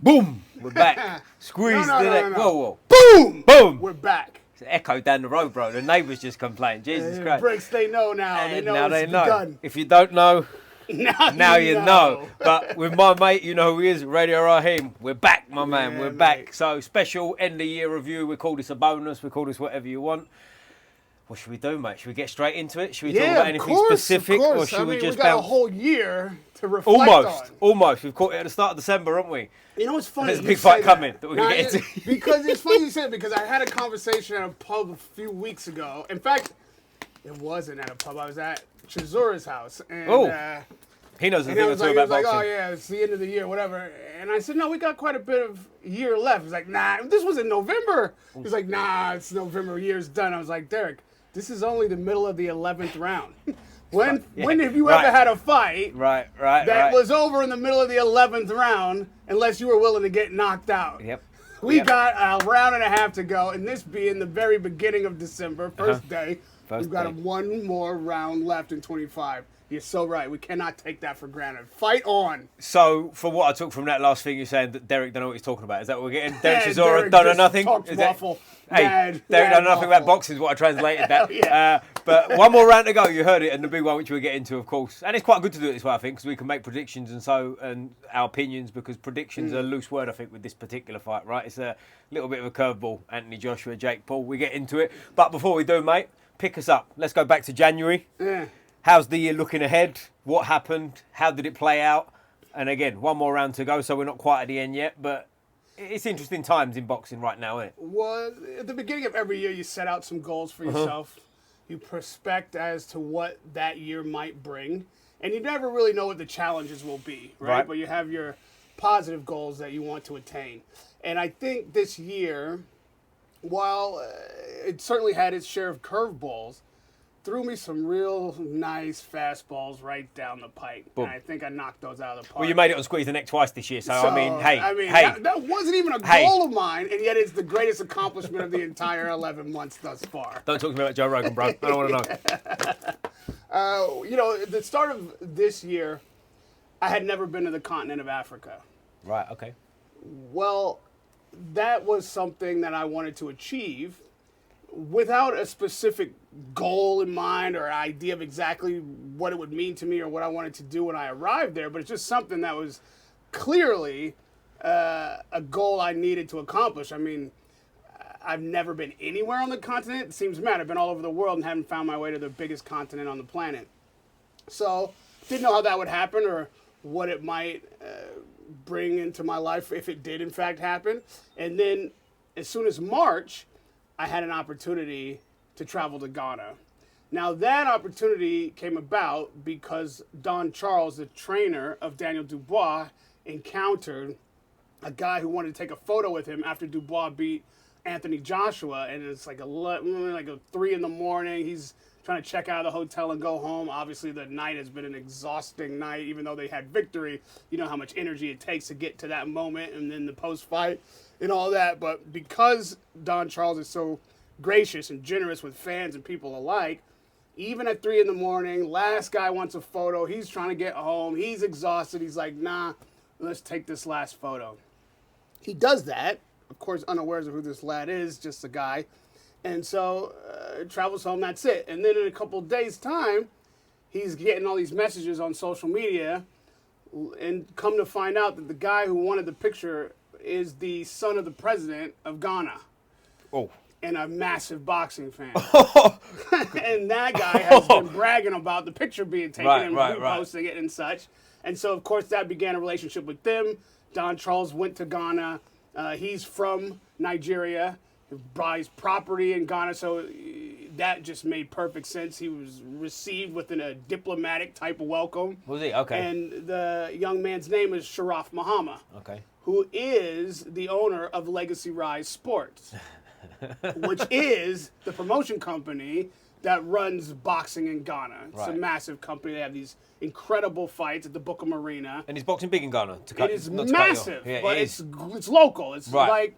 Boom! We're back. Squeeze No. Whoa. Boom! Boom! We're back. It's an echo down the road, bro. The neighbours just complained. Jesus Christ. Bricks, they know now. They know now it's they know. begun. If you don't know, now you know. But with my mate, you know who he is, Radio Rahim. We're back, my man. We're back. So special end of year review. We call this a bonus. We call this whatever you want. What should we do, mate? Should we get straight into it? Should we talk about anything specific, or should we just we got a whole year to reflect on? Almost. We've caught it at the start of December, haven't we? You know what's funny? There's a big fight coming that we're going to get into. Because it's funny you said it, because I had a conversation at a pub a few weeks ago. In fact, it wasn't at a pub. I was at Chizura's house. And, he knows a thing or two about boxing. He was like, oh, yeah, it's the end of the year, whatever. And I said, no, we got quite a bit of year left. He's like, nah, this was in November. He's like, nah, it's November, year's done. I was like, Derek, this is only the middle of the 11th round. When have you ever had a fight that was over in the middle of the 11th round unless you were willing to get knocked out? Yep. We got a round and a half to go, and this being the very beginning of December, first day. We've got one more round left in 25. You're so right. We cannot take that for granted. Fight on. So, for what I took from that last thing, you're saying that Derek don't know what he's talking about. Is that what we're getting? Derek Chisora don't know nothing? Derek don't know nothing about boxing is what I translated that. Yeah. But one more round to go. You heard it, and the big one, which we'll get into, of course. And it's quite good to do it this way, I think, because we can make predictions and our opinions, because predictions are a loose word, I think, with this particular fight, right? It's a little bit of a curveball. Anthony Joshua, Jake Paul. We get into it. But before we do, mate, pick us up. Let's go back to January. Yeah. How's the year looking ahead? What happened? How did it play out? And again, one more round to go, so we're not quite at the end yet, but it's interesting times in boxing right now, isn't it? Well, at the beginning of every year, you set out some goals for yourself. You prospect as to what that year might bring, and you never really know what the challenges will be, right? But you have your positive goals that you want to attain. And I think this year, while it certainly had its share of curveballs, threw me some real nice fastballs right down the pipe. Boom. And I think I knocked those out of the park. Well, you made it on Squeeze the Neck twice this year, so I mean, hey. That wasn't even a goal of mine, and yet it's the greatest accomplishment of the entire 11 months thus far. Don't talk to me about Joe Rogan, bro. I don't want to know. At the start of this year, I had never been to the continent of Africa. Right, okay. Well, that was something that I wanted to achieve without a specific goal in mind or idea of exactly what it would mean to me or what I wanted to do when I arrived there, but it's just something that was clearly a goal I needed to accomplish. I mean, I've never been anywhere on the continent. It seems mad. I've been all over the world and haven't found my way to the biggest continent on the planet. So, didn't know how that would happen or what it might bring into my life if it did in fact happen. And then, as soon as March, I had an opportunity to travel to Ghana. Now, that opportunity came about because Don Charles, the trainer of Daniel Dubois, encountered a guy who wanted to take a photo with him after Dubois beat Anthony Joshua. And it's like a 3 in the morning. He's trying to check out of the hotel and go home. Obviously, the night has been an exhausting night, even though they had victory. You know how much energy it takes to get to that moment and then the post-fight and all that. But because Don Charles is so gracious and generous with fans and people alike, even at 3 in the morning, last guy wants a photo. He's trying to get home. He's exhausted. He's like, nah, let's take this last photo. He does that, of course, unawares of who this lad is, just a guy. And so travels home, that's it. And then in a couple of days' time, he's getting all these messages on social media and come to find out that the guy who wanted the picture is the son of the president of Ghana. Oh. And a massive boxing fan. And that guy has been bragging about the picture being taken and reposting it and such. And so, of course, that began a relationship with them. Don Charles went to Ghana. He's from Nigeria. He buys property in Ghana, so that just made perfect sense. He was received within a diplomatic type of welcome. Was he? Okay. And the young man's name is Sharaf Mahama. Okay. Who is the owner of Legacy Rise Sports. Which is the promotion company that runs boxing in Ghana. It's a massive company. They have these incredible fights at the Bukom Arena. And is boxing big in Ghana? It is massive, but it's local. It's like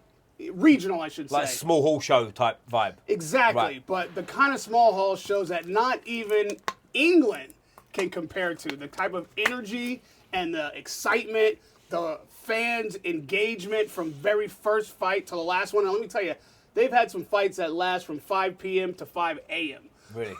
regional, I should say. Like a small hall show type vibe. Exactly, but the kind of small hall shows that not even England can compare to. The type of energy and the excitement, the fans' engagement from very first fight to the last one. And let me tell you, they've had some fights that last from 5 p.m. to 5 a.m. Really?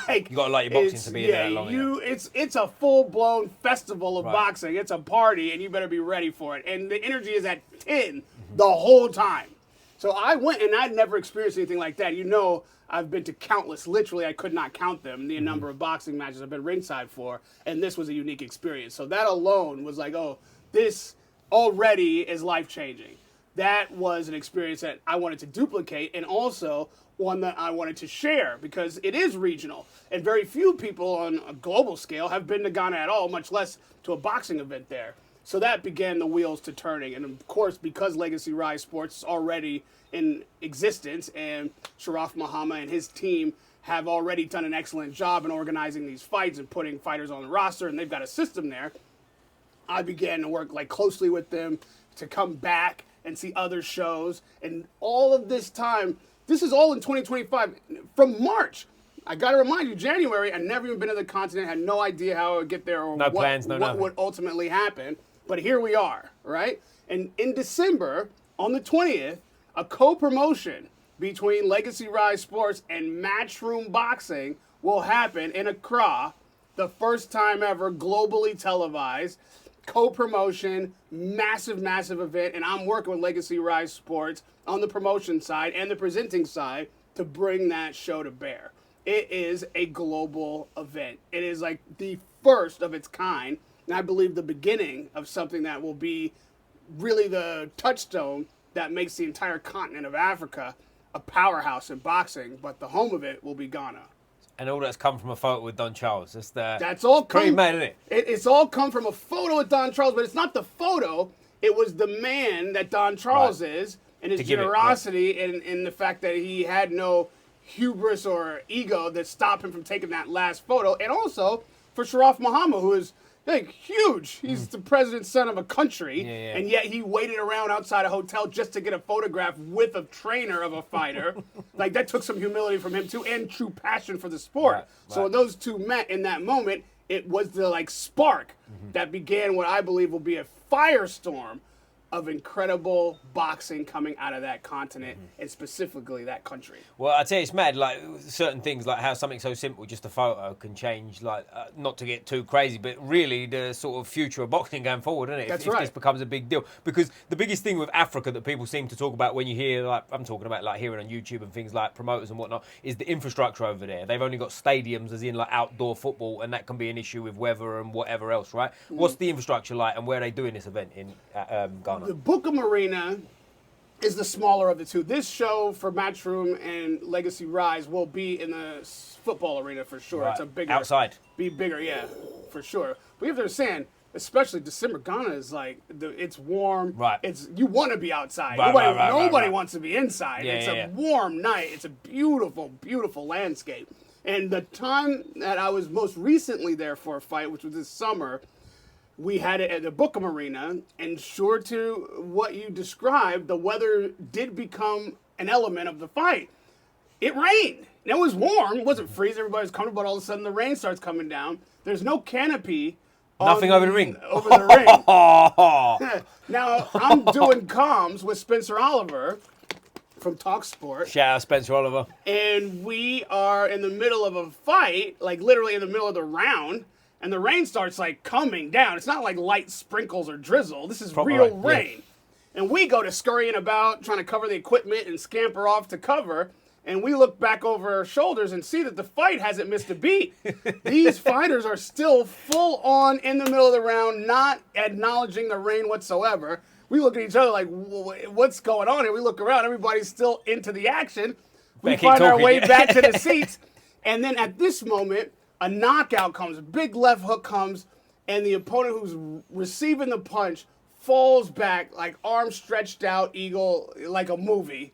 Like, You got to like your boxing to be in there that long. It's a full-blown festival of Right. boxing. It's a party, and you better be ready for it. And the energy is at 10 the whole time. So I went, and I'd never experienced anything like that. You know, I've been to countless, literally I could not count them, the number of boxing matches I've been ringside for, and this was a unique experience. So that alone was like, oh, this already is life-changing. That was an experience that I wanted to duplicate, and also one that I wanted to share, because it is regional, and very few people on a global scale have been to Ghana at all, much less to a boxing event there. So that began the wheels to turning, and of course, because Legacy Rise Sports is already in existence, and Sharaf Muhammad and his team have already done an excellent job in organizing these fights and putting fighters on the roster, and they've got a system there, I began to work like closely with them to come back and see other shows. And all of this time, this is all in 2025. From March, I got to remind you, January, I'd never even been to the continent, had no idea how I would get there or No plans, no what nothing. would ultimately happen. But here we are, right? And in December, on the 20th, a co-promotion between Legacy Rise Sports and Matchroom Boxing will happen in Accra, the first time ever globally televised. Co-promotion, massive, massive event, and I'm working with Legacy Rise Sports on the promotion side and the presenting side to bring that show to bear. It is a global event. It is like the first of its kind, and I believe the beginning of something that will be really the touchstone that makes the entire continent of Africa a powerhouse in boxing, but the home of it will be Ghana. And all that's come from a photo with Don Charles. That's all pretty come, mad, isn't it? It's all come from a photo with Don Charles, but it's not the photo. It was the man that Don Charles is, and his generosity, and the fact that he had no hubris or ego that stopped him from taking that last photo. And also for Sharaf Muhammad, who is like huge. He's the president's son of a country, and yet he waited around outside a hotel just to get a photograph with a trainer of a fighter. Like, that took some humility from him too, and true passion for the sport. Right. So when those two met in that moment, it was the like spark that began what I believe will be a firestorm of incredible boxing coming out of that continent, and specifically that country. Well, I tell you, it's mad. Like, certain things, like how something so simple, just a photo, can change. Like, not to get too crazy, but really the sort of future of boxing going forward, isn't it? That's if right. this becomes a big deal, because the biggest thing with Africa that people seem to talk about when you hear, like, I'm talking about like hearing on YouTube and things like promoters and whatnot, is the infrastructure over there. They've only got stadiums, as in like outdoor football, and that can be an issue with weather and whatever else, right? What's the infrastructure like, and where are they doing this event in Ghana? The Bookham Arena is the smaller of the two. This show for Matchroom and Legacy Rise will be in the football arena for sure. Right. It's a bigger Outside. Be bigger, yeah, for sure. But you have to understand, especially December, Ghana is like it's warm. Right. It's you want to be outside. Right, Nobody right. wants to be inside. Yeah, It's yeah. a warm night. It's a beautiful, beautiful landscape. And the time that I was most recently there for a fight, which was this summer, we had it at the Bookham Arena, and sure to what you described, the weather did become an element of the fight. It rained. It was warm. It wasn't freezing. Everybody was comfortable, but all of a sudden the rain starts coming down. There's no canopy. Nothing over the ring. Over the ring. Now, I'm doing comms with Spencer Oliver from Talk Sport. Shout out Spencer Oliver. And we are in the middle of a fight, like literally in the middle of the round, and the rain starts like coming down. It's not like light sprinkles or drizzle. This is real rain. Yeah. And we go to scurrying about, trying to cover the equipment and scamper off to cover. And we look back over our shoulders and see that the fight hasn't missed a beat. These fighters are still full on in the middle of the round, not acknowledging the rain whatsoever. We look at each other like, what's going on here? We look around, everybody's still into the action. We find our way back to the seats. And then at this moment, a knockout comes, a big left hook comes, and the opponent who's receiving the punch falls back, like arms stretched out, eagle, like a movie.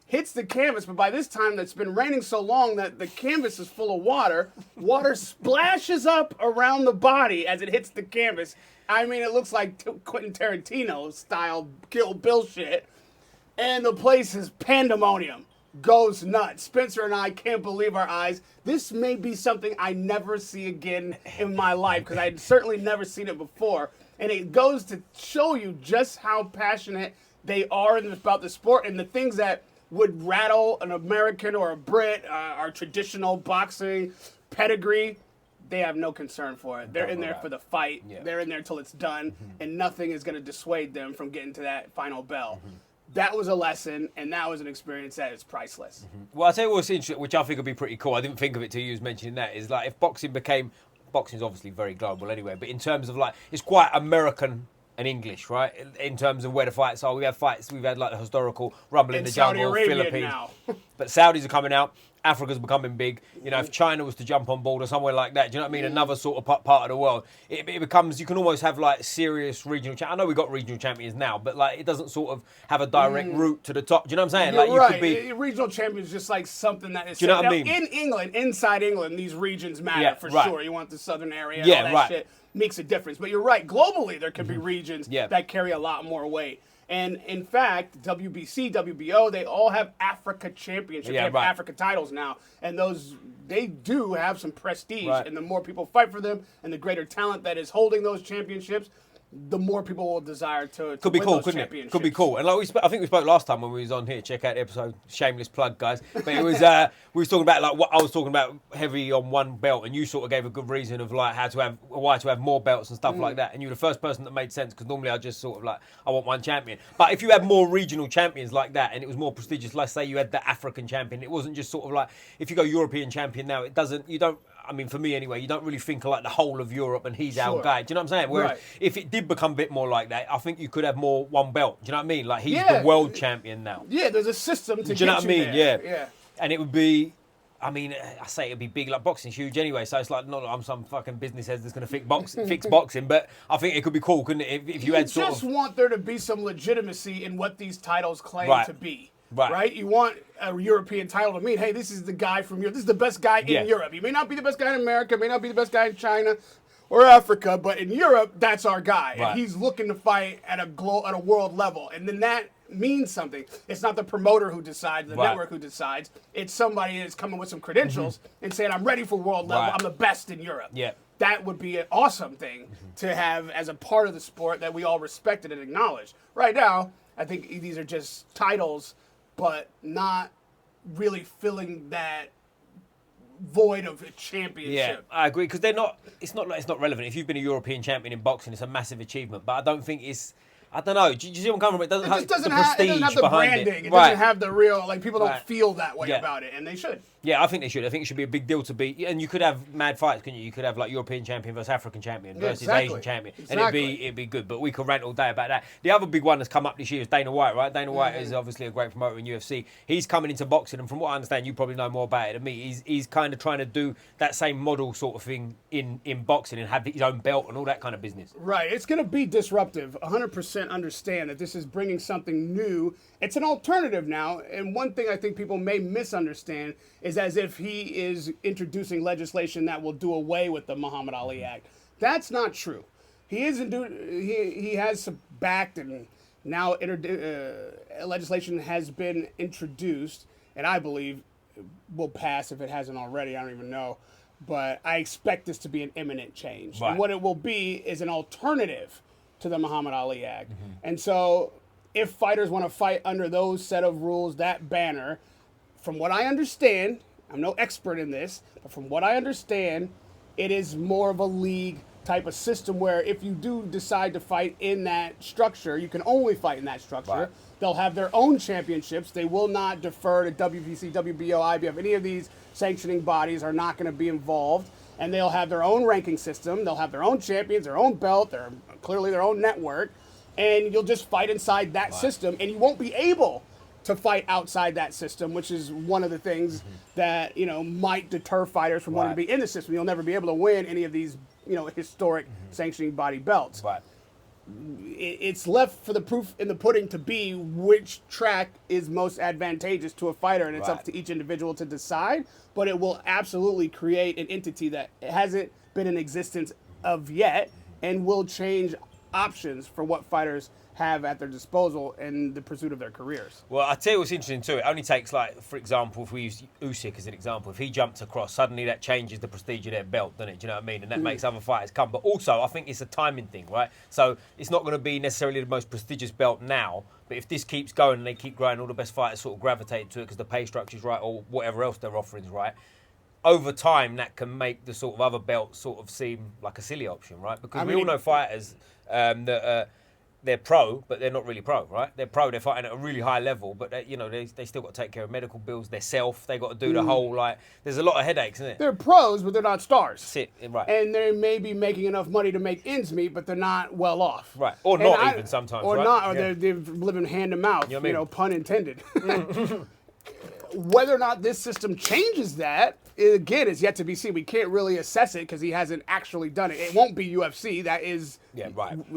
Hits the canvas, but by this time it's been raining so long that the canvas is full of water. Water splashes up around the body as it hits the canvas. I mean, it looks like Quentin Tarantino style Kill Bill shit. And the place is pandemonium. Goes nuts. Spencer and I can't believe our eyes. This may be something I never see again in my life, because I had certainly never seen it before. And it goes to show you just how passionate they are about the sport and the things that would rattle an American or a Brit, our traditional boxing pedigree. They have no concern for it. They're in there for the fight. Yeah. They're in there till it's done, and nothing is going to dissuade them from getting to that final bell. That was a lesson, and that was an experience that is priceless. Well, I'll tell you what's interesting, which I think would be pretty cool. I didn't think of it till you was mentioning that, is like if boxing is obviously very global anyway, but in terms of like, it's quite American and English, right? In terms of where the fights are. We've had like the historical Rumble in the Jungle, Philippines. Now. But Saudis are coming out. Africa's becoming big. You know, if China was to jump on board or somewhere like that, do you know what I mean? Another sort of part of the world. It becomes, you can almost have like serious regional I know we've got regional champions now, but like it doesn't sort of have a direct route to the top. Do you know what I'm saying? You're like right. You could be regional champion is just like something that is. Do you know what I mean? In England, inside England, these regions matter for sure. You want the southern area, yeah, all that shit makes a difference. But you're right. Globally, there could be regions that carry a lot more weight. And in fact, WBC, WBO, they all have Africa championships. They have Africa titles now. And they do have some prestige. Right. And the more people fight for them and the greater talent that is holding those championships, the more people will desire to could be win cool, those couldn't championships. it? Could be cool. And like I think we spoke last time when we was on here. Check out the episode. Shameless plug, guys. But it was we was talking about like what I was talking about heavy on one belt, and you sort of gave a good reason of like why to have more belts and stuff like that. And you were the first person that made sense because normally I just sort of like I want one champion. But if you had more regional champions like that and it was more prestigious, let's say you had the African champion, it wasn't just sort of like if you go European champion now, I mean, for me anyway, you don't really think of like the whole of Europe and he's our guy. Do you know what I'm saying? Whereas if it did become a bit more like that, I think you could have more one belt. Do you know what I mean? Like he's the world champion now. Yeah, there's a system to do you know what I mean? There. Yeah. And it would be, I mean, I say it'd be big, like boxing's huge anyway, so it's like not that I'm some fucking business head that's going to fix boxing, but I think it could be cool, couldn't it? If you had sort of... just want there to be some legitimacy in what these titles claim to be. Right. You want a European title to mean, hey, this is the guy from Europe. This is the best guy in Europe. He may not be the best guy in America, may not be the best guy in China or Africa, but in Europe, that's our guy. Right. And he's looking to fight at a world level. And then that means something. It's not the promoter who decides, the network who decides. It's somebody that's coming with some credentials and saying, I'm ready for world level. I'm the best in Europe. Yeah. That would be an awesome thing to have as a part of the sport that we all respected and acknowledged. Right now, I think these are just titles, but not really filling that void of a championship. Yeah, I agree, because it's not relevant. If you've been a European champion in boxing, it's a massive achievement, but I don't think it's, I don't know. Do you see what I'm coming from? It doesn't have the prestige it doesn't have the behind branding. it. It doesn't have the real, like, people don't feel that way Yeah. about it, and they should. Yeah, I think they should. I think it should be a big deal to be, and you could have mad fights, couldn't you? You could have like European champion versus African champion versus Asian champion, and it'd be good. But we could rant all day about that. The other big one that's come up this year is Dana White, right? Dana White is obviously a great promoter in UFC. He's coming into boxing, and from what I understand, you probably know more about it than me. He's kind of trying to do that same model sort of thing in boxing and have his own belt and all that kind of business. Right. It's going to be disruptive. 100% understand that this is bringing something new. It's an alternative now, and one thing I think people may misunderstand is as if he is introducing legislation that will do away with the Muhammad Ali Act. That's not true. He has backed, and now legislation has been introduced, and I believe will pass if it hasn't already. I don't even know, but I expect this to be an imminent change. Right. And what it will be is an alternative to the Muhammad Ali Act. And so if fighters want to fight under those set of rules, that banner, from what I understand, I'm no expert in this, but from what I understand, it is more of a league type of system where if you do decide to fight in that structure, you can only fight in that structure. Right. They'll have their own championships. They will not defer to WBC, WBO, IBF. Any of these sanctioning bodies are not going to be involved. And they'll have their own ranking system. They'll have their own champions, their own belt, clearly their own network. And you'll just fight inside that system, and you won't be able to fight outside that system, which is one of the things that, might deter fighters from wanting to be in the system. You'll never be able to win any of these, historic sanctioning body belts. Right. It's left for the proof in the pudding to be which track is most advantageous to a fighter, and it's up to each individual to decide. But it will absolutely create an entity that hasn't been in existence of yet, and will change options for what fighters have at their disposal in the pursuit of their careers. Well, I tell you what's interesting too. It only takes, like, for example, if we use Usyk as an example, if he jumps across, suddenly that changes the prestige of their belt, doesn't it? Do you know what I mean? And that makes other fighters come. But also, I think it's a timing thing, right? So it's not going to be necessarily the most prestigious belt now, but if this keeps going and they keep growing, all the best fighters sort of gravitate to it because the pay structure's right or whatever else their offering's right. Over time, that can make the sort of other belts sort of seem like a silly option, right? Because we all know fighters that they're pro, but they're not really pro, right? They're pro, they're fighting at a really high level, but they still got to take care of medical bills, their self, they got to do the whole, like, there's a lot of headaches, isn't it? They're pros, but they're not stars. That's it, right. And they may be making enough money to make ends meet, but they're not well off. Right, or not even sometimes, or right? not, or they're living hand to mouth, You know what I mean? pun intended. Whether or not this system changes that, again, is yet to be seen. We can't really assess it because he hasn't actually done it. It won't be UFC. That is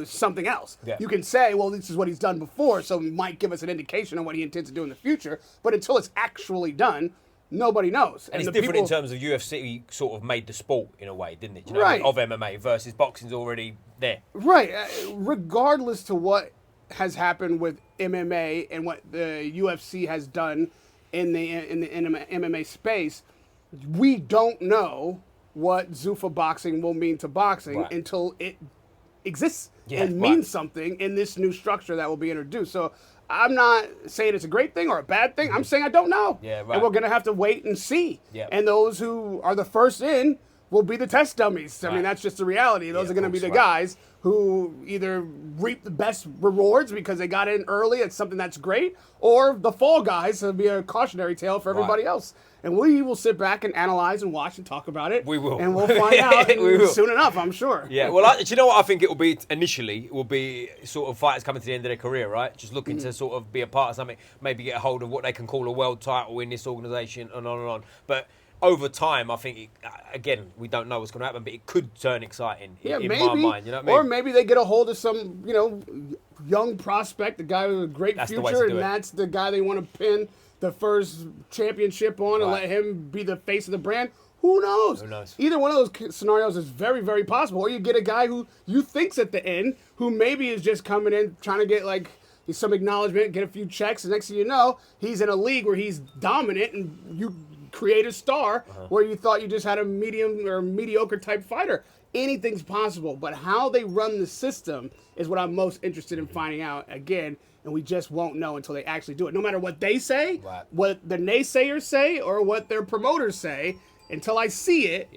something else. Yeah. You can say, well, this is what he's done before, so it might give us an indication on what he intends to do in the future. But until it's actually done, nobody knows. And it's different in terms of UFC sort of made the sport in a way, didn't it? You know, Right. Of MMA versus boxing's already there. Right. Regardless to what has happened with MMA and what the UFC has done in the MMA space, we don't know what Zuffa boxing will mean to boxing until it exists and means something in this new structure that will be introduced. So I'm not saying it's a great thing or a bad thing. I'm saying I don't know. Yeah, right. And we're going to have to wait and see. Yeah. And those who are the first in will be the test dummies. I mean, that's just the reality. Those are going to be the guys who either reap the best rewards because they got in early at something that's great, or the fall guys will be a cautionary tale for everybody else. And we will sit back and analyze and watch and talk about it. We will. And we'll find out soon enough, I'm sure. Yeah, well, do you know what I think it will be initially? It will be sort of fighters coming to the end of their career, right? Just looking to sort of be a part of something, maybe get a hold of what they can call a world title in this organisation and on and on. But over time, I think, again, we don't know what's going to happen, but it could turn exciting in my mind. You know what I mean? Or maybe they get a hold of some, young prospect, a guy with a great future, and that's the guy they want to pin the first championship on and let him be the face of the brand. Who knows? Who knows? Either one of those scenarios is very, very possible. Or you get a guy who you think's at the end, who maybe is just coming in trying to get some acknowledgement, get a few checks, and next thing you know, he's in a league where he's dominant, and you create a star where you thought you just had a medium or mediocre type fighter. Anything's possible, but how they run the system is what I'm most interested in finding out again, and we just won't know until they actually do it. No matter what they say, what the naysayers say, or what their promoters say, until I see it,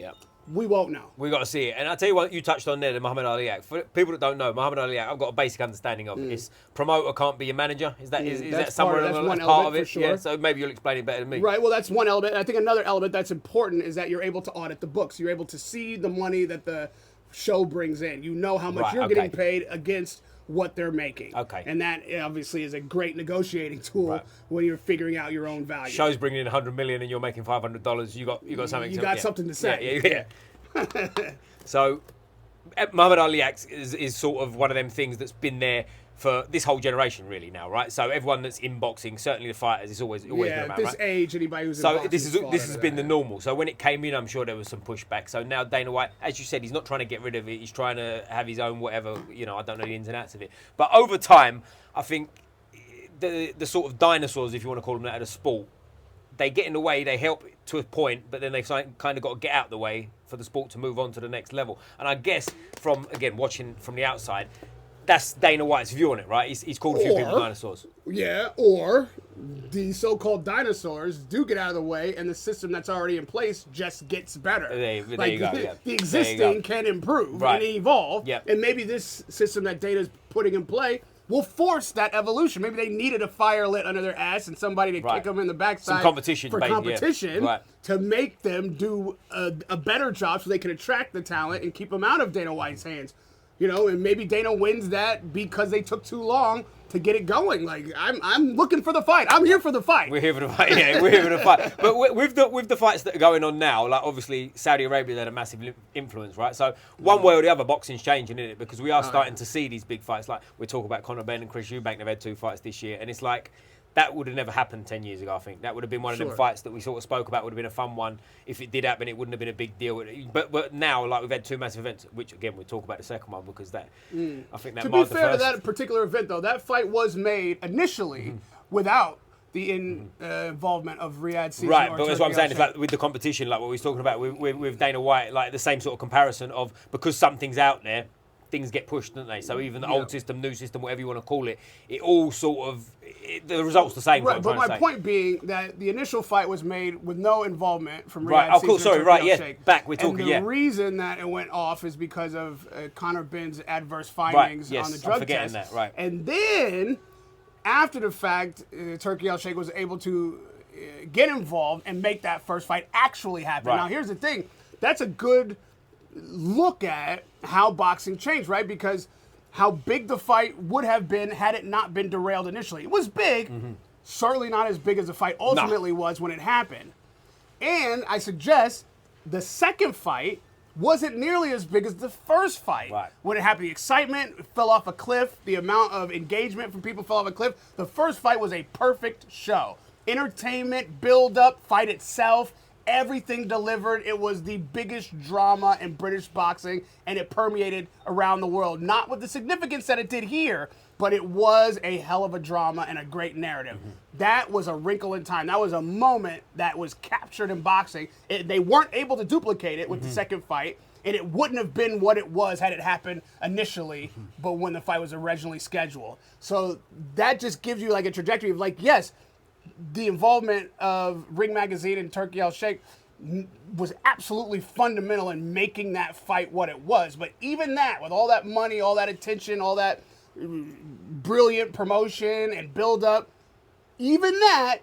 we won't know. We got to see it. And I'll tell you what you touched on there, the Muhammad Ali Act. For people that don't know, Muhammad Ali Act, I've got a basic understanding of it. It's promoter can't be your manager. Is that somewhere along part of it? Sure. Yeah, so maybe you'll explain it better than me. Right, well, that's one element. I think another element that's important is that you're able to audit the books. You're able to see the money that the show brings in. You know how much you're getting paid against what they're making. Okay. And that obviously is a great negotiating tool when you're figuring out your own value. Show's bringing in $100 million and you're making $500. You got something. You got something to say. Yeah. So, Muhammad Ali Act is sort of one of them things that's been there for this whole generation, really, now, right? So everyone that's in boxing, certainly the fighters, it's always been around, at this age, anybody who's in so boxing this has been the normal. So when it came in, I'm sure there was some pushback. So now Dana White, as you said, he's not trying to get rid of it. He's trying to have his own whatever. I don't know the ins and outs of it. But over time, I think the sort of dinosaurs, if you want to call them that, at a sport, they get in the way. They help to a point, but then they've kind of got to get out of the way for the sport to move on to the next level. And I guess watching from the outside, that's Dana White's view on it, right? He's called a few people dinosaurs. Yeah, or the so-called dinosaurs do get out of the way, and the system that's already in place just gets better. There you go. The existing can improve and evolve, and maybe this system that Dana's putting in play will force that evolution. Maybe they needed a fire lit under their ass and somebody to kick them in the backside for competition to make them do a better job so they can attract the talent and keep them out of Dana White's hands. And maybe Dana wins that because they took too long to get it going. Like, I'm looking for the fight. I'm here for the fight. We're here for the fight. Yeah, we're here for the fight. But with the fights that are going on now, like obviously Saudi Arabia had a massive influence, right? So one way or the other, boxing's changing, isn't it? Because we are starting to see these big fights. Like we're talking about Conor Benn and Chris Eubank. They've had 2 fights this year, and it's like that would have never happened 10 years ago, I think. That would have been one of them fights that we sort of spoke about, would have been a fun one. If it did happen, it wouldn't have been a big deal. But now, like, we've had two massive events, which, again, we'll talk about the second one, because I think that to marred be the fair first. to that particular event, though, that fight was made initially without the involvement of Riyadh Season. Right, or but that's what I'm Turki saying. It's Al-Sheikh. like with the competition, like what we was talking about with Dana White, like the same sort of comparison of, because something's out there, things get pushed, don't they? So even the old system, new system, whatever you want to call it, it all sort of, the result's the same. Right, but my point being that the initial fight was made with no involvement from Riyadh Right, oh, Season cool, or sorry, Turki right, yeah, Al-Sheikh. back, we're talking, and the reason that it went off is because of Conor Benn's adverse findings yes, on the I'm drug forgetting test. that, right. And then, after the fact, Turki Al-Sheikh was able to get involved and make that first fight actually happen. Right. Now, here's the thing. That's a good look at how boxing changed, right? Because how big the fight would have been had it not been derailed initially. It was big, certainly not as big as the fight ultimately was when it happened. And I suggest the second fight wasn't nearly as big as the first fight. Right. When it happened, the excitement fell off a cliff. The amount of engagement from people fell off a cliff. The first fight was a perfect show. Entertainment, build-up, fight itself, everything delivered. It was the biggest drama in British boxing, and it permeated around the world. Not with the significance that it did here, but it was a hell of a drama and a great narrative. That was a wrinkle in time. That was a moment that was captured in boxing. They weren't able to duplicate it with the second fight, and it wouldn't have been what it was had it happened initially, but when the fight was originally scheduled. So that just gives you like a trajectory of like, yes, the involvement of Ring Magazine and Turki Al-Sheikh was absolutely fundamental in making that fight what it was. But even that, with all that money, all that attention, all that brilliant promotion and build-up, even that,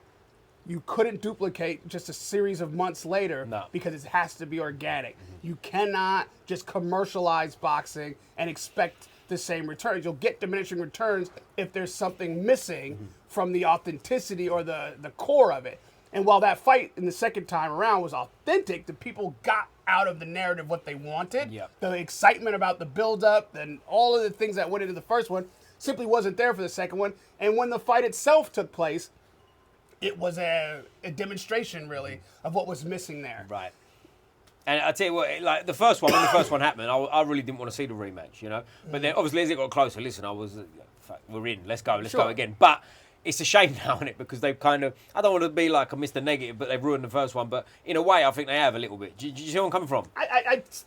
you couldn't duplicate just a series of months later because it has to be organic. You cannot just commercialize boxing and expect the same returns. You'll get diminishing returns if there's something missing from the authenticity or the core of it. And while that fight in the second time around was authentic, the people got out of the narrative what they wanted. The excitement about the build-up and all of the things that went into the first one simply wasn't there for the second one. And when the fight itself took place, it was a demonstration, really, of what was missing there. Right. And I tell you what, like the first one, when the first one happened, I really didn't want to see the rematch, you know. But then, obviously, as it got closer, listen, I was, fuck, we're in, let's go again. But it's a shame now, isn't it? Because they've kind of, I don't want to be like a Mr. Negative, but they've ruined the first one. But in a way, I think they have a little bit. Do you see where I'm coming from?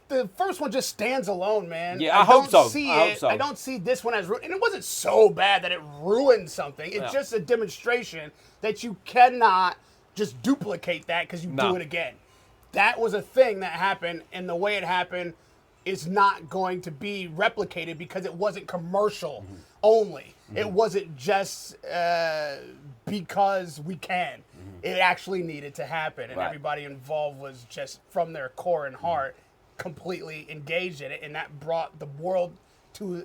The first one just stands alone, man. Yeah, I hope so. I don't see this one as ruined. And it wasn't so bad that it ruined something. It's just a demonstration that you cannot just duplicate that because you do it again. That was a thing that happened, and the way it happened is not going to be replicated because it wasn't commercial only. It wasn't just because we can. It actually needed to happen, and everybody involved was just from their core and heart completely engaged in it, and that brought the world to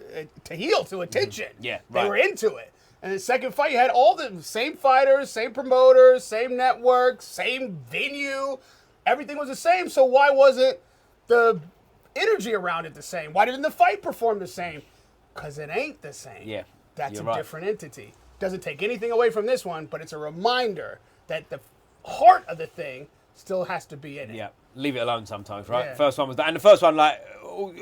heel, to attention. They were into it. And the second fight, you had all the same fighters, same promoters, same network, same venue. Everything was the same, so why wasn't the energy around it the same? Why didn't the fight perform the same? Because it ain't the same. That's a different entity. Doesn't take anything away from this one, but it's a reminder that the heart of the thing still has to be in it. Leave it alone sometimes, right? First one was that. And the first one, like,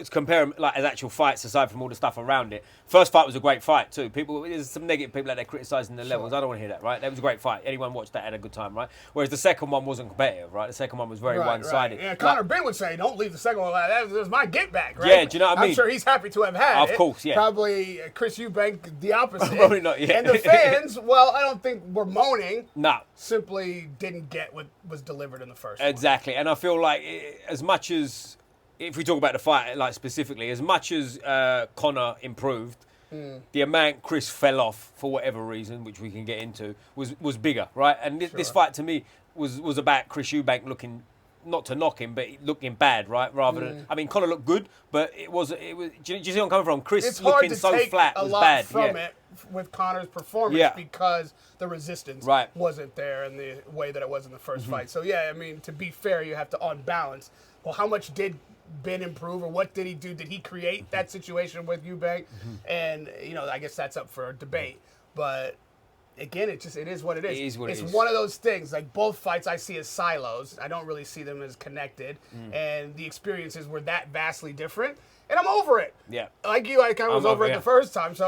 compare them like as actual fights aside from all the stuff around it. First fight was a great fight too. There's some negative people that they're criticising the levels. I don't want to hear that, right? That was a great fight. Anyone watched that had a good time, right? Whereas the second one wasn't competitive, right? The second one was very one-sided. Yeah, Conor Benn would say, don't leave the second one like that. That was my get back, right? Yeah, do you know what I mean? I'm sure he's happy to have had it. Of course, yeah. Probably Chris Eubank, the opposite. Probably not, yeah. And the fans, well, I don't think were moaning. No. Simply didn't get what was delivered in the first Exactly. And I feel like as much as, if we talk about the fight, like specifically, as much as Conor improved, the amount Chris fell off for whatever reason, which we can get into, was bigger, right? And this fight to me was about Chris Eubank looking, not to knock him, but looking bad, right? Rather than, I mean, Conor looked good, but it was. Do you see where I'm coming from? Chris looking so flat was bad. It's hard to take a lot from it with Conor's performance because the resistance wasn't there in the way that it was in the first fight. So yeah, I mean, to be fair, you have to on balance. Well, how much did Ben improve, or what did he do? Did he create that situation with Eubank? And, you know, I guess that's up for debate. But again, it is what it is. It is what it is. It's one of those things. Like both fights, I see as silos. I don't really see them as connected, and the experiences were that vastly different. And I'm over it. Yeah. Like you, I kind of was over it yeah. the first time. So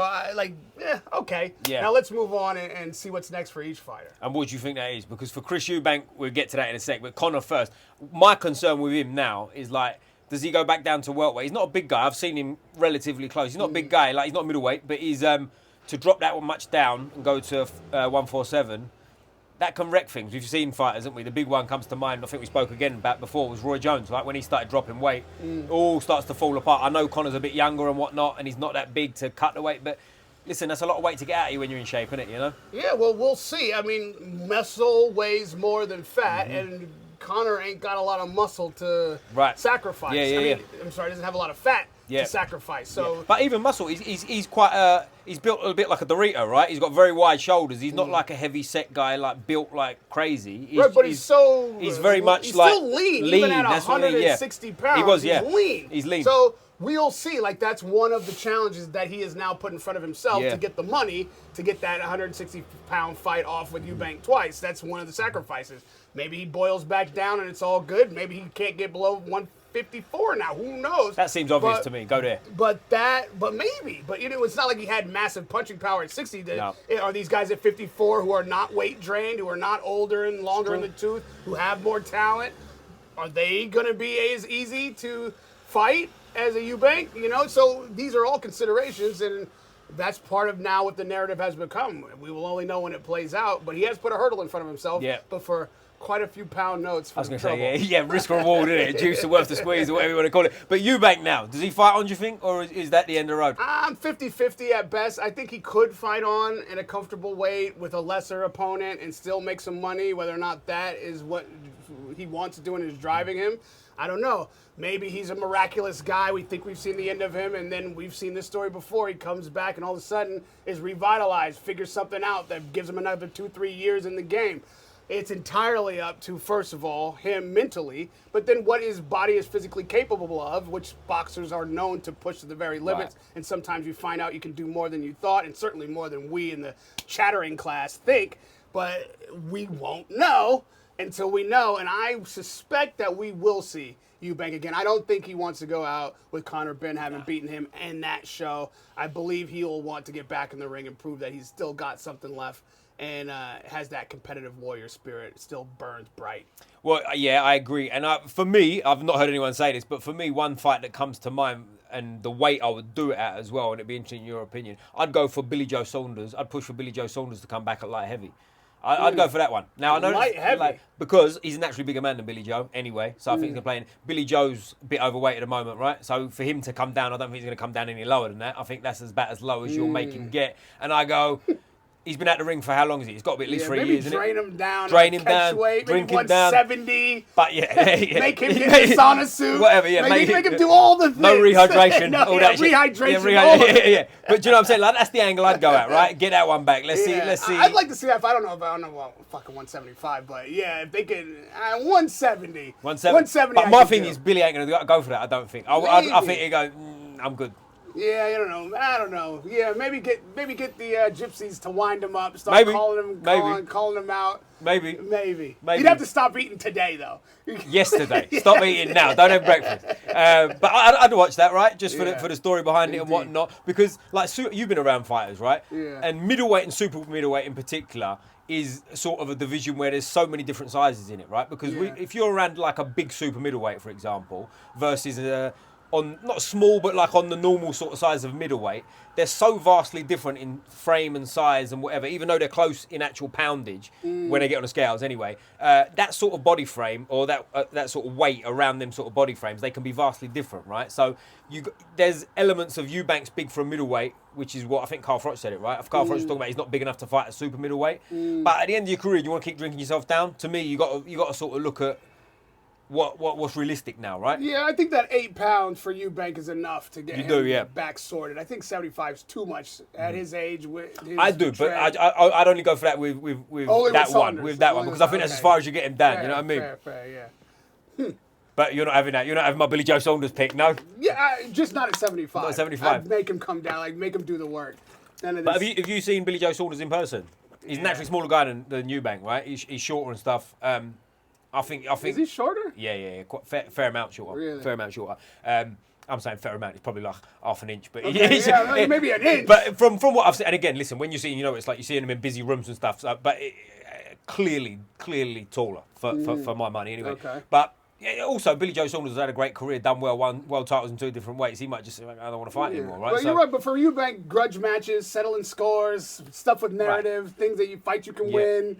okay. Yeah. Now let's move on and see what's next for each fighter. And what do you think that is? Because for Chris Eubank, we'll get to that in a sec. But Conor first. My concern with him now is like, does he go back down to welterweight? He's not a big guy. I've seen him relatively close. He's not a big guy. Like he's not middleweight, but he's to drop that one much down and go to 147. That can wreck things. We've seen fighters, haven't we? The big one comes to mind, I think we spoke again about before, was Roy Jones. Like when he started dropping weight, all starts to fall apart. I know Conor's a bit younger and whatnot, and he's not that big to cut the weight, but listen, that's a lot of weight to get out of you when you're in shape, isn't it, you know? Yeah, well, we'll see. I mean, muscle weighs more than fat, and Conor ain't got a lot of muscle to sacrifice. Yeah. I'm sorry, doesn't have a lot of fat Yeah. to sacrifice. So, But even muscle, he's quite he's built a bit like a Dorito, right? He's got very wide shoulders. He's not like a heavy set guy, like built like crazy. but he's very much he's like still lean. Even at 160 pounds, he was, he's lean. He's lean. So we'll see. Like that's one of the challenges that he has now put in front of himself to get the money to get that 160-pound fight off with Eubank twice. That's one of the sacrifices. Maybe he boils back down and it's all good. Maybe he can't get below 154 now. Who knows? That seems obvious to me. Go there. But maybe. But it's not like he had massive punching power at 60. No. Are these guys at 54 who are not weight drained, who are not older and longer in the tooth, who have more talent? Are they going to be as easy to fight as a Eubank? So these are all considerations, and that's part of now what the narrative has become. We will only know when it plays out, but he has put a hurdle in front of himself. Yeah. But for quite a few pound notes. I was going to say, risk reward, isn't it? Juice worth the squeeze, or whatever you want to call it. But Eubank now, does he fight on, do you think, or is that the end of the road? I'm 50-50 at best. I think he could fight on in a comfortable weight with a lesser opponent and still make some money, whether or not that is what he wants to do and is driving him. I don't know. Maybe he's a miraculous guy. We think we've seen the end of him, and then we've seen this story before. He comes back and all of a sudden is revitalized, figures something out that gives him another 2-3 years in the game. It's entirely up to, first of all, him mentally, but then what his body is physically capable of, which boxers are known to push to the very limits. Right. And sometimes you find out you can do more than you thought, and certainly more than we in the chattering class think, but we won't know until we know, and I suspect that we will see Eubank again. I don't think he wants to go out with Conor Benn having beaten him in that show. I believe he'll want to get back in the ring and prove that he's still got something left and has that competitive warrior spirit. It still burns bright. Well, yeah, I agree. And for me, I've not heard anyone say this, but for me, one fight that comes to mind and the weight I would do it at as well, and it'd be interesting in your opinion, I'd go for Billy Joe Saunders. I'd push for Billy Joe Saunders to come back at light heavy. I'd go for that one. Now I know light heavy because he's a naturally bigger man than Billy Joe anyway. So I think he's going to play in. Billy Joe's a bit overweight at the moment, right? So for him to come down, I don't think he's going to come down any lower than that. I think that's about as low as you'll make him get. And I go, he's been out the ring for how long is he? He's got to be at least 3 years, isn't it? Drain him down. Drain him down. Weight, drink maybe him down. 170. But yeah. Make him get the sauna suit. Whatever, yeah. Make him do all the things. No rehydration. all that shit. Rehydration. Yeah. But do you know what I'm saying? Like, that's the angle I'd go at, right? Get that one back. Let's see. I'd like to see that. If I don't know about fucking 175, but yeah, if they could 170. 170. But my thing is, Billy ain't going to go for that, I don't think. I think he'd go, I'm good. Yeah, I don't know. Yeah, maybe get the gypsies to wind him up. Start calling him out. Maybe. You'd have to stop eating today, though. Yesterday. Stop eating now. Don't have breakfast. But I'd watch that, right? Just for the story behind it and whatnot. Because like you've been around fighters, right? Yeah. And middleweight and super middleweight in particular is sort of a division where there's so many different sizes in it, right? Because if you're around like a big super middleweight, for example, versus on not small, but like on the normal sort of size of middleweight, they're so vastly different in frame and size and whatever, even though they're close in actual poundage when they get on the scales anyway. That sort of body frame or that sort of weight around them sort of body frames, they can be vastly different, right? So there's elements of Eubank's big for a middleweight, which is what I think Carl Froch said it, right? If Carl Froch was talking about he's not big enough to fight a super middleweight. But at the end of your career, you want to keep drinking yourself down? To me, you got to sort of look at what's realistic now, right? Yeah, I think that 8 pounds for Eubank is enough to get him back sorted. I think 75 is too much at his age. But I'd only go for that with that one, because I think that's as far as you get him down. Fair, you know what I mean? Fair, yeah. But you're not having that. You're not having my Billy Joe Saunders pick, no? Yeah, just not at 75. Not at 75. I'd make him come down, make him do the work. But have you seen Billy Joe Saunders in person? He's a naturally smaller guy than Eubank, right? He's shorter and stuff. I think. Is he shorter? Yeah. Quite fair amount shorter. Really? Fair amount shorter. I'm saying fair amount. It's probably like half an inch, but maybe an inch. But from what I've seen, and again, listen, when you see, it's like you're seeing him in busy rooms and stuff. So, but clearly taller for my money anyway. Okay. But also, Billy Joe Saunders has had a great career, done well, won world titles in 2 different weights. He might just say, I don't want to fight anymore, right? Well, you're right, but for Eubank, grudge matches, settling scores, stuff with narrative, things that you can win.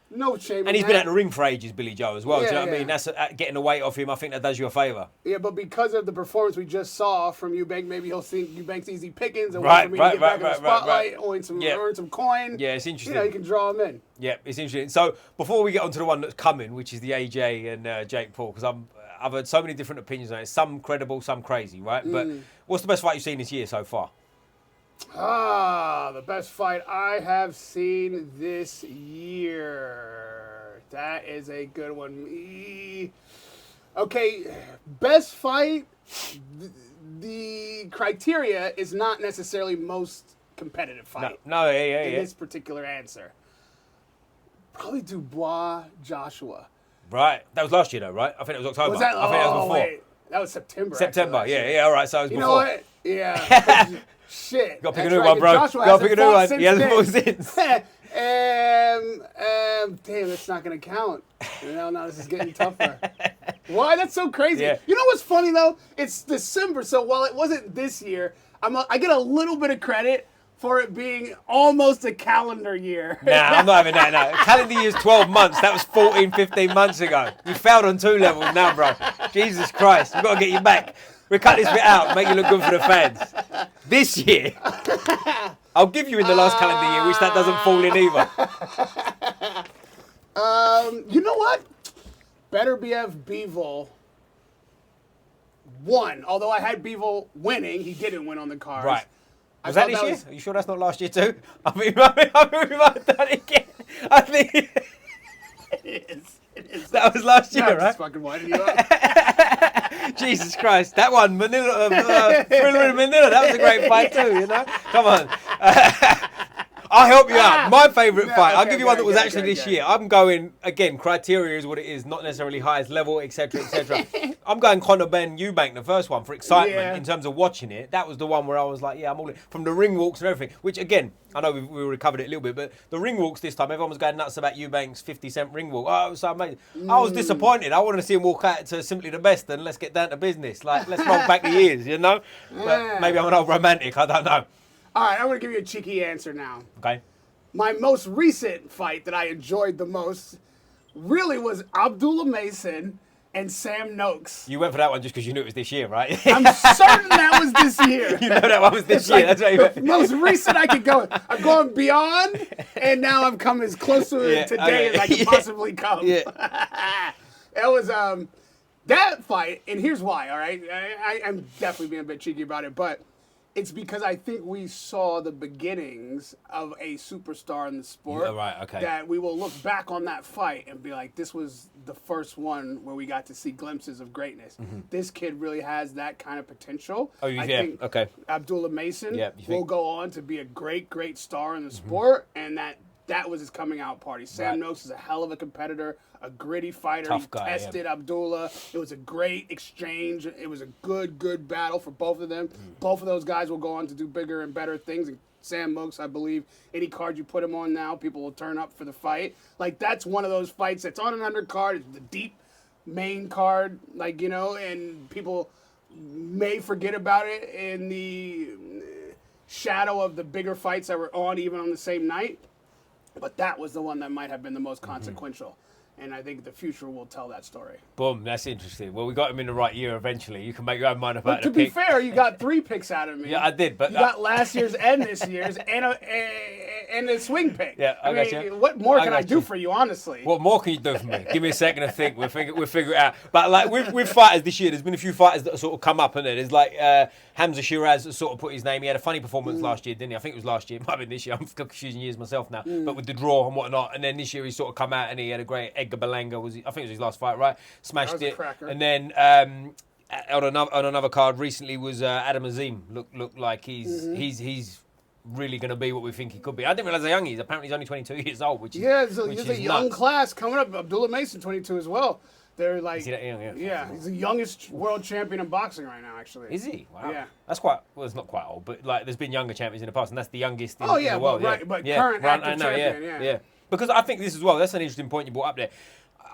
No shame. And he's been out in the ring for ages, Billy Joe, as well. Do you know what I mean? That's getting the weight off him. I think that does you a favour. Yeah, but because of the performance we just saw from Eubank, maybe he'll think Eubank's easy pickings and wait for me to get back in the spotlight, earn some coin. Yeah, it's interesting. You can draw him in. Yeah, it's interesting. So before we get on to the one that's coming, which is the AJ and Jake Paul, because I've heard so many different opinions on it. Some credible, some crazy, right? But what's the best fight you've seen this year so far? The best fight I have seen this year. That is a good one. Okay, best fight. The criteria is not necessarily most competitive fight. No, in this particular answer. Probably Dubois Joshua. Right, that was last year though, right? I think it was October. Was that? I think that was before. Wait. That was September. September, yeah, all right. So it was you before. know what? Yeah. Shit. Got to pick a new one, bro. Got to pick a new one. He hasn't fought since. Damn, that's not going to count. No, this is getting tougher. Why? That's so crazy. Yeah. You know what's funny, though? It's December, so while it wasn't this year, I get a little bit of credit for it being almost a calendar year. Nah, I'm not having that, no. Calendar year's 12 months. That was 14, 15 months ago. You failed on 2 levels now, bro. Jesus Christ. We've got to get you back. We'll cut this bit out and make you look good for the fans. This year, I'll give you in the last calendar year, which that doesn't fall in either. You know what? Better BF Bivol won. Although I had Bivol winning, he didn't win on the cards. Right. Was that this year? Are you sure that's not last year too? I mean, we might have done it again. I think it is. That was last year, right? Just fucking winding you up. Jesus Christ, that one, Manila, Thriller in Manila, that was a great fight too, Come on. I'll help you out. My favourite fight, I'll give you one that was actually this year. I'm going, again, criteria is what it is, not necessarily highest level, etc., etc. I'm going Conor Ben Eubank, the first one, for excitement in terms of watching it. That was the one where I was like, I'm all in. From the ring walks and everything, which again, I know we recovered it a little bit, but the ring walks this time, everyone was going nuts about Eubank's 50-cent ring walk. Oh, it was so amazing. I was disappointed. I wanted to see him walk out to Simply the Best and let's get down to business. Like, let's roll back the years, But maybe I'm an old romantic, I don't know. All right, I'm going to give you a cheeky answer now. Okay. My most recent fight that I enjoyed the most really was Abdullah Mason and Sam Noakes. You went for that one just because you knew it was this year, right? I'm certain that was this year. You know that one was this year. That's right. The most recent I could go. I'm going beyond, and now I'm coming as close to today as I can possibly come. Yeah. It was that fight, and here's why, all right? I'm definitely being a bit cheeky about it, but it's because I think we saw the beginnings of a superstar in the sport. Right, okay. That we will look back on that fight and be like, this was the first one where we got to see glimpses of greatness. Mm-hmm. This kid really has that kind of potential. Oh, I think okay. Abdullah Mason will go on to be a great, great star in the sport, and that was his coming out party. Sam Noakes is a hell of a competitor, a gritty fighter. Tough guy, tested Abdullah. It was a great exchange. It was a good battle for both of them. Both of those guys will go on to do bigger and better things. And Sam Noakes, I believe, any card you put him on now, people will turn up for the fight. Like, that's one of those fights that's on an undercard. It's the deep main card, and people may forget about it in the shadow of the bigger fights that were on even on the same night. But that was the one that might have been the most consequential. And I think the future will tell that story. Boom, that's interesting. Well, we got him in the right year eventually. You can make your own mind about the pick. To be fair, you got 3 picks out of me. Yeah, I did. But you got last year's and this year's and a swing pick. Yeah, I mean, what more can I do for you, honestly? What more can you do for me? Give me a second to think. We'll figure it out. But like with fighters this year, there's been a few fighters that sort of come up, and there's like Hamza Shiraz that sort of put his name. He had a funny performance last year, didn't he? I think it was last year. It might have been this year. I'm confusing years myself now. But with the draw and whatnot, and then this year he sort of come out and he had a great Edgar Berlanga. I think it was his last fight, right? Smashed it. And then on another card recently was Adam Azim. Looked like he's really going to be what we think he could be. I didn't realize how young he is. Apparently, he's only 22 years old, which is he's a young class coming up. Abdullah Mason, 22 as well. They're like, is he that young? Yeah, he's the youngest world champion in boxing right now. Actually, is he? Wow. Yeah, that's quite. Well, it's not quite old, but like, there's been younger champions in the past, and that's the youngest in, oh in yeah, the world. but current active champion. Yeah. Because I think this as well. That's an interesting point you brought up there.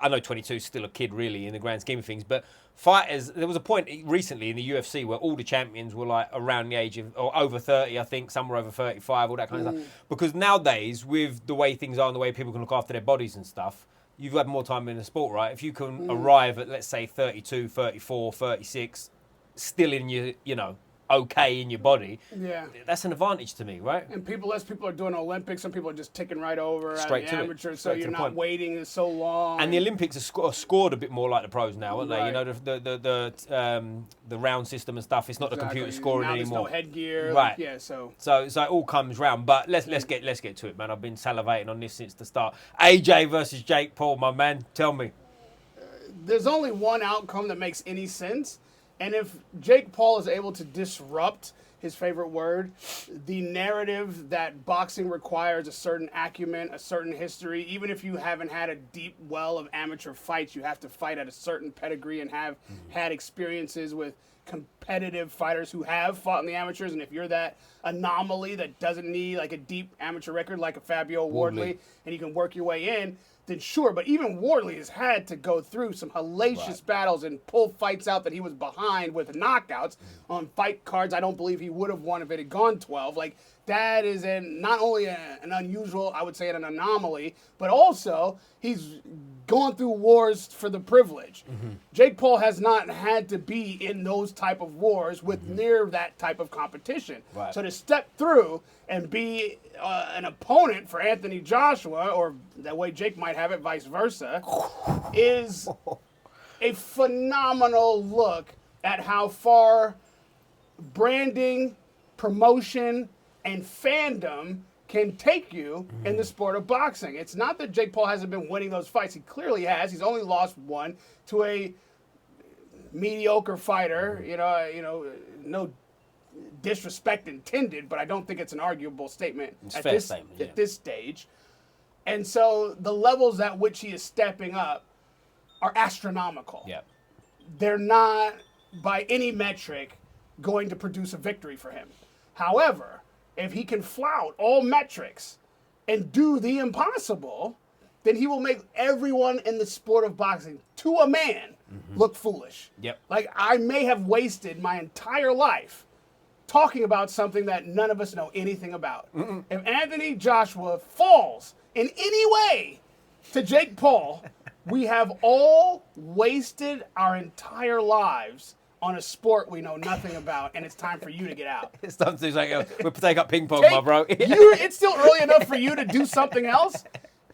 I know 22 is still a kid, really, in the grand scheme of things, but fighters. There was a point recently in the UFC where all the champions were like around the age of, or over 30, I think. Some were over 35, all that kind of stuff. Because nowadays, with the way things are and the way people can look after their bodies and stuff, you've had more time in the sport, right? If you can arrive at, let's say, 32, 34, 36, still in your, okay in your body, that's an advantage to me, right? And less people are doing Olympics. Some people are just ticking right over straight to amateurs, so you're not waiting so long. And the Olympics are scored a bit more like the pros now, aren't they? Right. You know, the round system and stuff. It's not the computer scoring now anymore. There's no headgear. Right. So it all comes round. But let's get to it, man. I've been salivating on this since the start. AJ versus Jake Paul, my man. Tell me. There's only one outcome that makes any sense. And if Jake Paul is able to disrupt, his favorite word, the narrative that boxing requires a certain acumen, a certain history, even if you haven't had a deep well of amateur fights, you have to fight at a certain pedigree and have had experiences with competitive fighters who have fought in the amateurs. And if you're that anomaly that doesn't need like a deep amateur record like a Fabio Wardley and you can work your way in, then sure. But even Wardley has had to go through some hellacious battles and pull fights out that he was behind with knockouts on fight cards. I don't believe he would have won if it had gone 12. Like, that is not only an unusual, I would say an anomaly, but also he's gone through wars for the privilege. Jake Paul has not had to be in those type of wars with near that type of competition. So to step through and be an opponent for Anthony Joshua, or that way Jake might have it, vice versa, is a phenomenal look at how far branding, promotion, and fandom can take you in the sport of boxing. It's not that Jake Paul hasn't been winning those fights. He clearly has. He's only lost one to a mediocre fighter. No disrespect intended, but I don't think it's an arguable statement at this stage. And so the levels at which he is stepping up are astronomical. They're not, by any metric, going to produce a victory for him. However, if he can flout all metrics and do the impossible, then he will make everyone in the sport of boxing, to a man, look foolish. Like, I may have wasted my entire life talking about something that none of us know anything about. If Anthony Joshua falls in any way to Jake Paul, we have all wasted our entire lives on a sport we know nothing about, and it's time for you to get out. It's time to do something else. We'll take up ping pong, my bro. It's still early enough for you to do something else.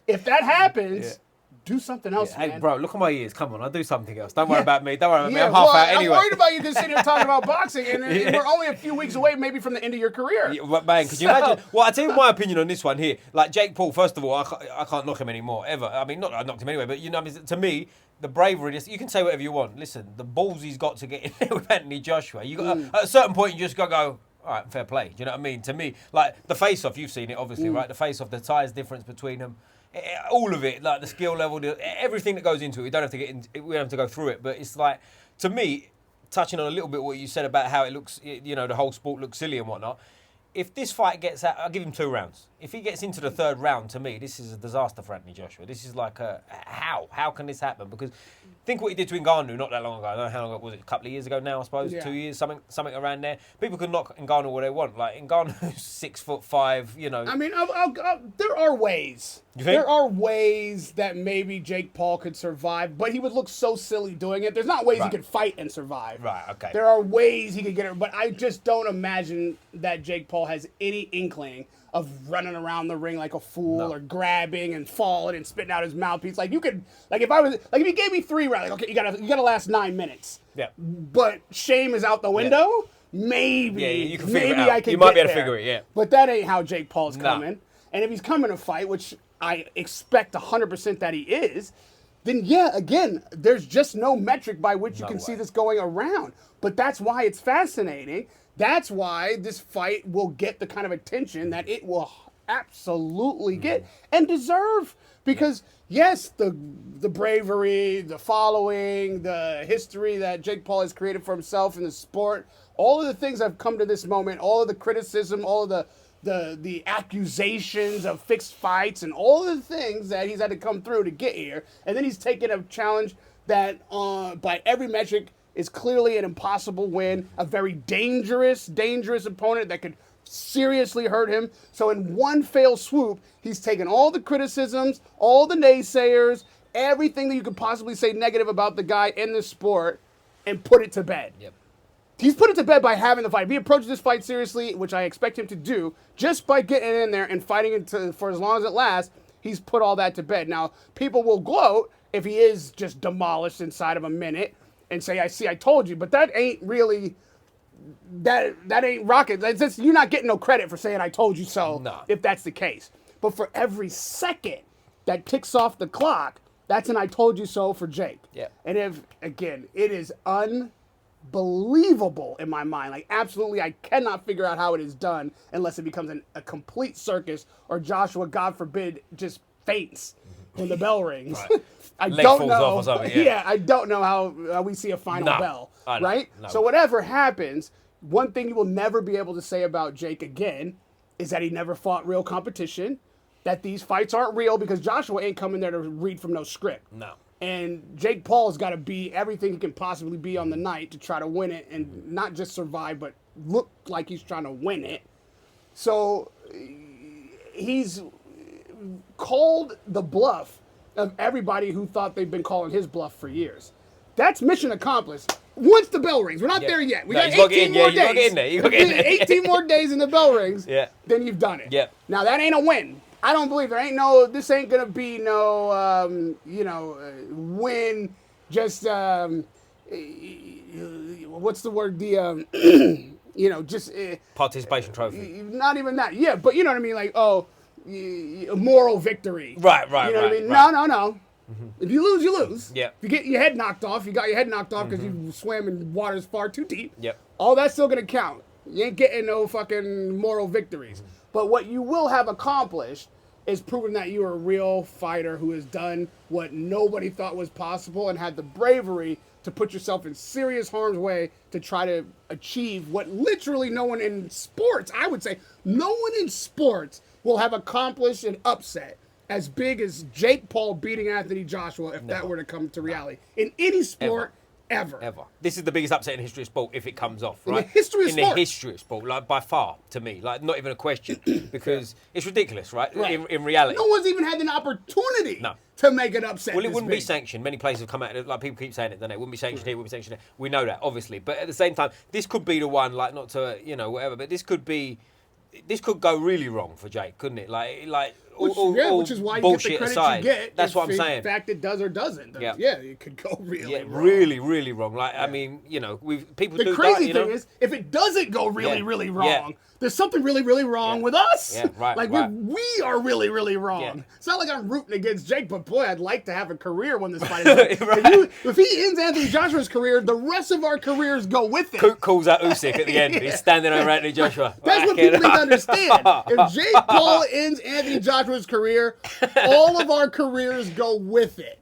If that happens, do something else, man. Hey, bro, look at my ears. Come on, I'll do something else. Don't worry about me. Don't worry about me. I'm half out anyway. I'm worried about you just sitting here talking about boxing, and we're only a few weeks away maybe from the end of your career. But man, could you imagine? Well, I'll tell you my opinion on this one here. Like, Jake Paul, first of all, I can't knock him anymore, ever. I mean, not that I knocked him anyway, but, to me, the bravery, you can say whatever you want. Listen, the balls he's got to get in there with Anthony Joshua. You got at a certain point, you just got to go, all right, fair play. Do you know what I mean? To me, like, the face-off, you've seen it, obviously, right? The face-off, the size difference between them. All of it, like the skill level, everything that goes into it. We don't have to go through it, but it's like, to me, touching on a little bit what you said about how it looks, the whole sport looks silly and whatnot. If this fight gets out, I'll give him 2 rounds. If he gets into the 3rd round, to me, this is a disaster for Anthony Joshua. This is like how can this happen? Because think what he did to Ngannou not that long ago. I don't know how long ago was it, a couple of years ago now, I suppose, 2 years, something around there. People can knock Ngannou what they want. Like, Ngannou's 6'5", I mean, there are ways. You think? There are ways that maybe Jake Paul could survive, but he would look so silly doing it. There's not ways he could fight and survive. Right, okay. There are ways he could get it, but I just don't imagine that Jake Paul has any inkling of running around the ring like a fool or grabbing and falling and spitting out his mouthpiece. Like, you could, like, if he gave me 3 rounds, like, okay, you gotta last 9 minutes. Yeah. But shame is out the window. Maybe, you can figure it out. I can. You might get be able to there. figure it. Yeah. But that ain't how Jake Paul's coming. And if he's coming to fight, which I expect 100% that he is, then again, there's just no metric by which you can see this going around. But that's why it's fascinating That's why this fight will get the kind of attention that it will absolutely get and deserve. Because yes, the bravery, the following, the history that Jake Paul has created for himself in the sport, all of the things that have come to this moment, all of the criticism, all of the accusations of fixed fights, and all of the things that he's had to come through to get here, and then he's taken a challenge that by every metric is clearly an impossible win, a very dangerous opponent that could seriously hurt him. So in one fell swoop, he's taken all the criticisms, all the naysayers, everything that you could possibly say negative about the guy in the sport, and put it to bed. Yep. He's put it to bed by having the fight. If he approaches this fight seriously, which I expect him to do, just by getting in there and fighting it for as long as it lasts, he's put all that to bed. Now, people will gloat if he is just demolished inside of a minute and say, I told you. But that ain't really... That ain't rocket. That's just, you're not getting no credit for saying I told you so, if that's the case. But for every second that ticks off the clock, that's an I told you so for Jake. Yeah. And if, again, it is unbelievable in my mind. Like, absolutely, I cannot figure out how it is done unless it becomes a complete circus or Joshua, God forbid, just faints when the bell rings. Right. I Leg don't falls know. off or something, yeah. I don't know how we see a final bell, right? No. So whatever happens, one thing you will never be able to say about Jake again is that he never fought real competition, that these fights aren't real because Joshua ain't coming there to read from no script. No. And Jake Paul's got to be everything he can possibly be on the night to try to win it and not just survive, but look like he's trying to win it. So he's called the bluff of everybody who thought they've been calling his bluff for years. That's mission accomplished. Once the bell rings, we're not there yet. We got 18 more days. 18 more days and the bell rings. Yeah. Then you've done it. Yeah. Now that ain't a win. I don't believe this ain't gonna be no win. Just what's the word? Participation trophy. Not even that. Yeah, but you know what I mean. Like a moral victory. Right. You know what I mean? Right. No. Mm-hmm. If you lose, you lose. Yeah. If you get your head knocked off, you got your head knocked off because you swam in waters far too deep. Yep. All that's still gonna count. You ain't getting no fucking moral victories. But what you will have accomplished is proving that you are a real fighter who has done what nobody thought was possible and had the bravery to put yourself in serious harm's way to try to achieve what literally no one in sports, I would say, no one in sports will have accomplished an upset as big as Jake Paul beating Anthony Joshua if that were to come to reality. In any sport, ever. This is the biggest upset in history of sport if it comes off, right? In the history of sport. In the history of sport, like by far, to me. Like, not even a question. Because it's ridiculous, right? In reality. No one's even had an opportunity to make an upset. Well, it wouldn't be sanctioned. Many places have come out, like people keep saying it, don't they? It wouldn't be sanctioned here, it wouldn't be sanctioned there. We know that, obviously. But at the same time, this could be the one, like, not to, whatever, but this could go really wrong for Jake, couldn't it? Which is why you get the credit aside, you get. That's what I'm saying. In fact, it does or doesn't. Yeah, it could go really wrong. really wrong. Like, I mean, people do that. The crazy thing is, if it doesn't go really wrong, there's something really wrong with us. Yeah, right. Like, right. we are really wrong. Yeah. It's not like I'm rooting against Jake, but boy, I'd like to have a career when this fight is over. Right. If he ends Anthony Joshua's career, the rest of our careers go with it. Cook calls out Usyk at the end. He's standing over Anthony Joshua. That's what people need to understand. If Jake Paul ends Anthony Joshua's career, all of our careers go with it.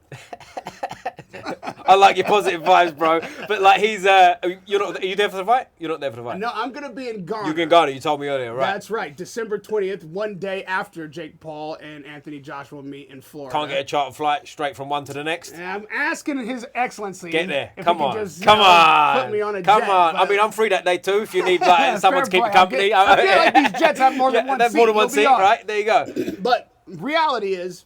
I like your positive vibes, bro. But like, he's are you there for the fight? You're not there for the fight. No, I'm gonna be in Ghana. You're in Ghana. You told me earlier, right? That's right. December 20th, one day after Jake Paul and Anthony Joshua meet in Florida. Can't get a charter flight straight from one to the next. And I'm asking His Excellency. Get there. If Come he on. could just, Come on. Put me on a Come jet. on. I mean, I'm free that day too. If you need like someone to keep you company. I feel like these jets have more than one seat. More than one seat, right? There you go. But reality is,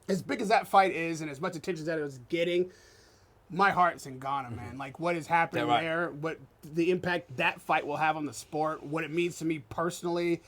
as big as that fight is, and as much attention that it was getting, my heart's in Ghana, man. Like, what is happening there, what the impact that fight will have on the sport, what it means to me personally,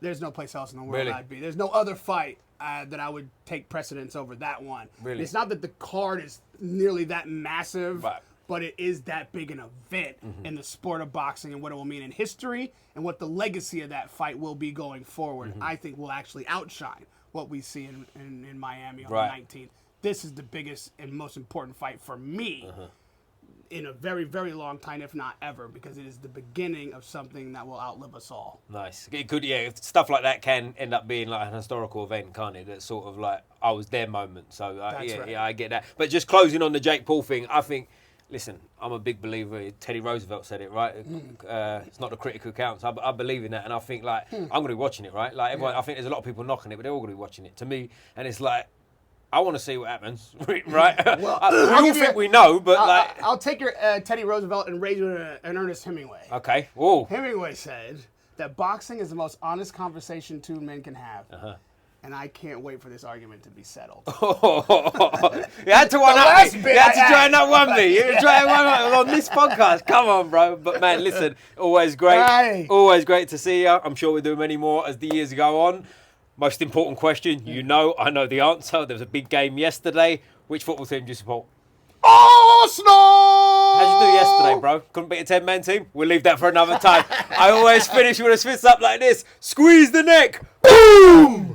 there's no place else in the world I'd be. There's no other fight that I would take precedence over that one. Really? It's not that the card is nearly that massive, but it is that big an event in the sport of boxing and what it will mean in history and what the legacy of that fight will be going forward. I think will actually outshine what we see in Miami on the 19th. This is the biggest and most important fight for me in a very, very long time, if not ever, because it is the beginning of something that will outlive us all. Nice. It could, yeah. Stuff like that can end up being like an historical event, can't it? That's sort of like I was their moment. So yeah, I get that. But just closing on the Jake Paul thing, I think. Listen, I'm a big believer. Teddy Roosevelt said it, right? It's not the critic who counts. I believe in that, and I think like I'm going to be watching it, right? Like everyone, I think there's a lot of people knocking it, but they're all going to be watching it. To me, and it's like I want to see what happens, right? Well, we all think we know, but I'll take your Teddy Roosevelt and raise you an Ernest Hemingway. Okay. Whoa. Hemingway said that boxing is the most honest conversation two men can have. And I can't wait for this argument to be settled. You had to one up me. You had to try and one me. You try and one up on this podcast. Come on, bro. But man, listen, always great. Aye. Always great to see you. I'm sure we'll do many more as the years go on. Most important question, I know the answer. There was a big game yesterday. Which football team do you support? Arsenal! How'd you do yesterday, bro? Couldn't beat a 10-man team? We'll leave that for another time. I always finish with a fist up like this. Squeeze the neck. Boom!